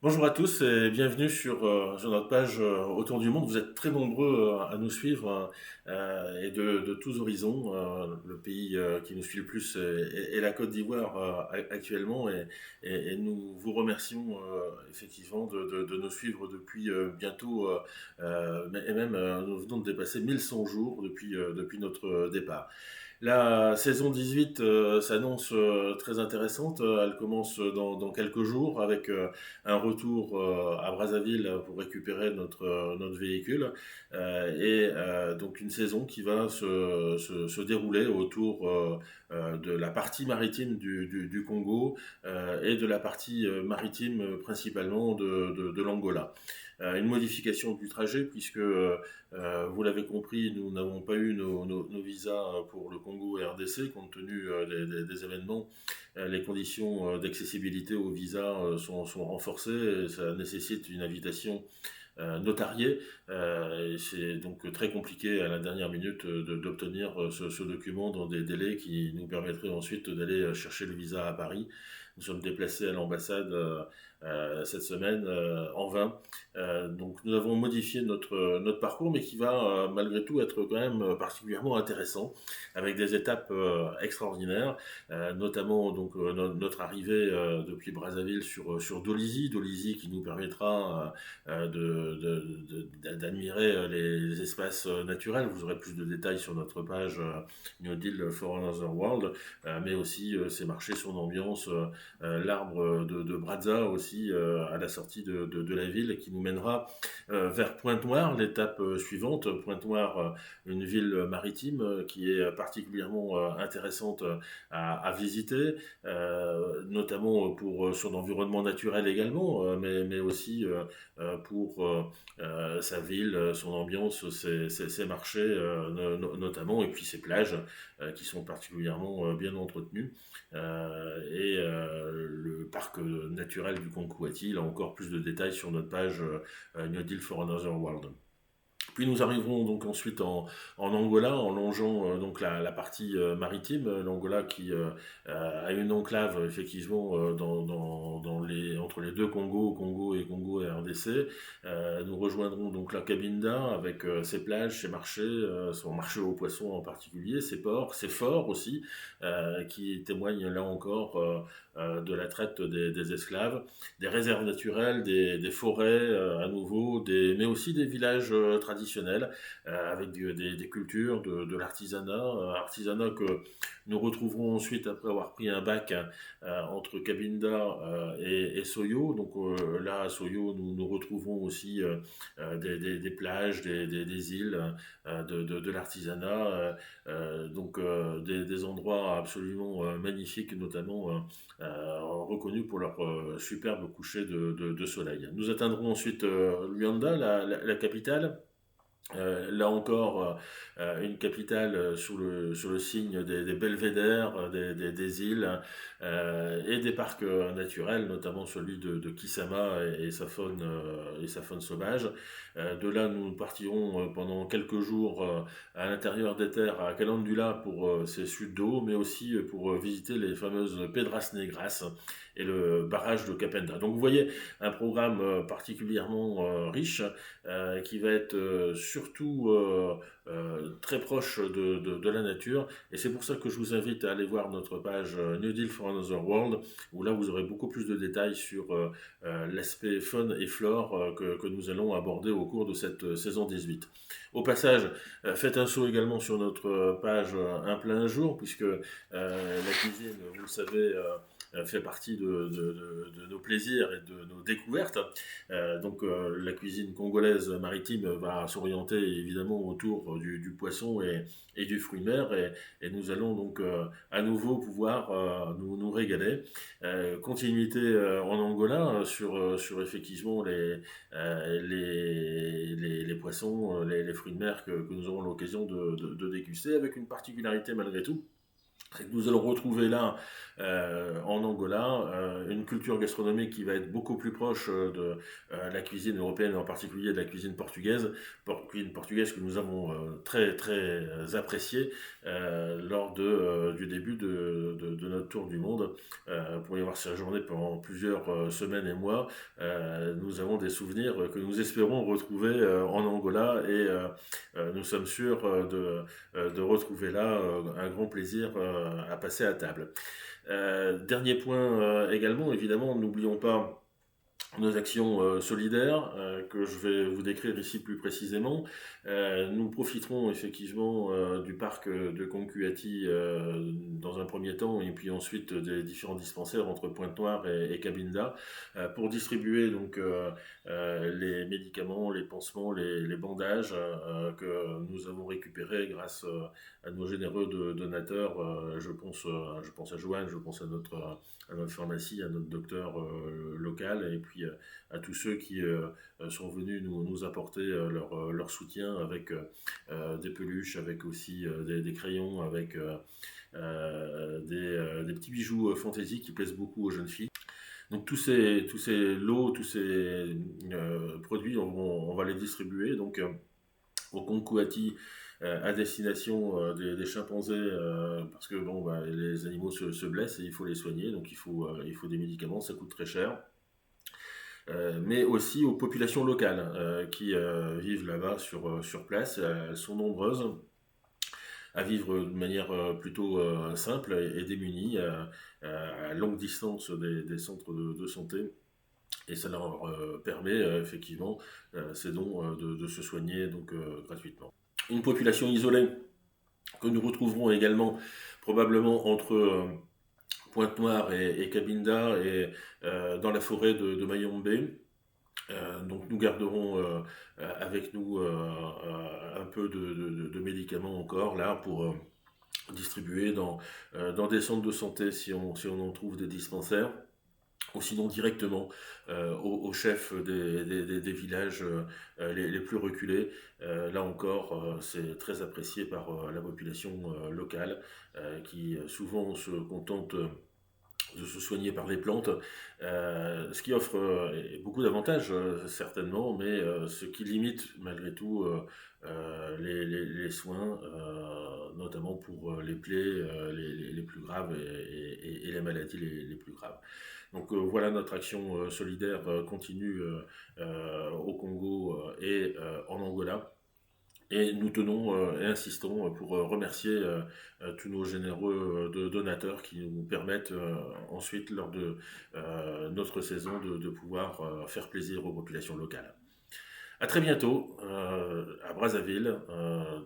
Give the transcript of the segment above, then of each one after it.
Bonjour à tous et bienvenue sur notre page Autour du monde. Vous êtes très nombreux à nous suivre et de tous horizons. Le pays qui nous suit le plus est la Côte d'Ivoire actuellement et nous vous remercions effectivement de nous suivre depuis bientôt et même nous venons de dépasser 1100 jours depuis notre départ. La saison 18 s'annonce très intéressante. Elle commence dans quelques jours avec un retour à Brazzaville pour récupérer notre véhicule donc une saison qui va se dérouler autour de la partie maritime du Congo et de la partie maritime principalement de l'Angola. Une modification du trajet puisque vous l'avez compris, nous n'avons pas eu nos visas pour le Congo et RDC compte tenu des événements. Les conditions d'accessibilité aux visas sont renforcées et ça nécessite une invitation notariée. Et c'est donc très compliqué à la dernière minute d'obtenir ce document dans des délais qui nous permettraient ensuite d'aller chercher le visa à Paris. Nous sommes déplacés à l'ambassade cette semaine en vain. Donc nous avons modifié notre parcours, mais qui va malgré tout être quand même particulièrement intéressant, avec des étapes extraordinaires, notamment donc notre arrivée depuis Brazzaville sur Dolisie qui nous permettra d'admirer les espaces naturels. Vous aurez plus de détails sur notre page New Deal for Another World, mais aussi ces marchés, son ambiance, l'arbre de Brazza aussi à la sortie de la ville, qui nous mènera vers Pointe-Noire, l'étape suivante. Pointe-Noire, une ville maritime qui est particulièrement intéressante à visiter, notamment pour son environnement naturel également, mais aussi pour sa ville, son ambiance, ses marchés notamment, et puis ses plages qui sont particulièrement bien entretenues. Et le parc naturel du Concoati, là encore plus de détails sur notre page New Deal for Another World. Puis nous arriverons donc ensuite en Angola, en longeant donc la partie maritime. L'Angola qui a une enclave effectivement entre les deux Congos, Congo et RDC. Nous rejoindrons donc la Cabinda avec ses plages, ses marchés, son marché aux poissons en particulier, ses ports, ses forts aussi, qui témoignent là encore de la traite des esclaves, des réserves naturelles, des forêts à nouveau, mais aussi des villages traditionnels avec des cultures, de l'artisanat, artisanat que nous retrouverons ensuite après avoir pris un bac entre Cabinda et Soyo. Donc là, à Soyo, nous retrouverons aussi des plages, des îles, de l'artisanat, donc des endroits absolument magnifiques, notamment reconnus pour leur superbe coucher de soleil. Nous atteindrons ensuite Luanda, la capitale. Là encore, une capitale sur le signe des belvédères, des îles et des parcs naturels, notamment celui de Kisama et sa faune sauvage. De là, nous partirons pendant quelques jours à l'intérieur des terres à Calandula pour ses chutes d'eau, mais aussi pour visiter les fameuses Pedras Negras et le barrage de Capenda. Donc vous voyez un programme particulièrement riche qui va être surtout très proche de la nature. Et c'est pour ça que je vous invite à aller voir notre page New Deal for Another World, où là vous aurez beaucoup plus de détails sur l'aspect faune et flore que nous allons aborder au cours de cette saison 18. Au passage, faites un saut également sur notre page Un plat un jour, puisque la cuisine, vous le savez, fait partie de nos plaisirs et de nos découvertes. Donc la cuisine congolaise maritime va s'orienter évidemment autour du poisson et du fruit de mer, et nous allons donc à nouveau pouvoir nous régaler. Continuité en Angola sur effectivement les poissons, les fruits de mer que nous aurons l'occasion de déguster, avec une particularité malgré tout, Nous allons retrouver là, en Angola, une culture gastronomique qui va être beaucoup plus proche de la cuisine européenne, et en particulier de la cuisine portugaise que nous avons très très appréciée lors du début de notre tour du monde. Pour y avoir séjourné pendant plusieurs semaines et mois, nous avons des souvenirs que nous espérons retrouver en Angola, et nous sommes sûrs de retrouver là un grand plaisir à passer à table. Dernier point également, évidemment, n'oublions pas nos actions solidaires que je vais vous décrire ici plus précisément. Nous profiterons effectivement du parc de Concuati dans un premier temps, et puis ensuite des différents dispensaires entre Pointe-Noire et Cabinda pour distribuer donc les médicaments, les pansements, les bandages que nous avons récupérés grâce à nos généreux donateurs. Je pense à Joanne, je pense à notre pharmacie, à notre docteur local, et puis à tous ceux qui sont venus nous apporter leur soutien avec des peluches, avec aussi des crayons, avec des petits bijoux fantaisie qui plaisent beaucoup aux jeunes filles. Donc tous ces lots, tous ces produits, on va les distribuer donc au Concoati à destination des chimpanzés parce que bon, bah, les animaux se blessent et il faut les soigner, donc il faut des médicaments, ça coûte très cher. Mais aussi aux populations locales qui vivent là-bas sur place. Elles sont nombreuses à vivre de manière plutôt simple et démunies à longue distance des centres de santé. Et ça leur permet effectivement ces dons de se soigner donc gratuitement. Une population isolée que nous retrouverons également probablement entre Pointe-Noire et Cabinda et dans la forêt de Mayombe. Donc nous garderons avec nous un peu de médicaments encore là pour distribuer dans des centres de santé si on en trouve des dispensaires, ou sinon directement aux chefs des villages les plus reculés. Là encore, c'est très apprécié par la population locale qui souvent se contente de se soigner par les plantes, ce qui offre beaucoup d'avantages certainement, mais ce qui limite malgré tout les soins, notamment pour les plaies les plus graves et les maladies les plus graves. Donc voilà, notre action solidaire continue au Congo et en Angola. Et nous tenons et insistons pour remercier tous nos généreux donateurs qui nous permettent ensuite, lors de notre saison, de pouvoir faire plaisir aux populations locales. À très bientôt à Brazzaville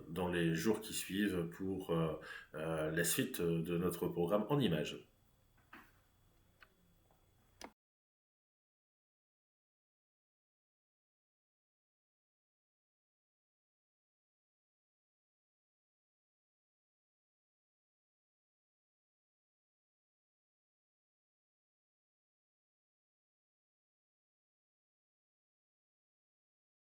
dans les jours qui suivent pour la suite de notre programme en images.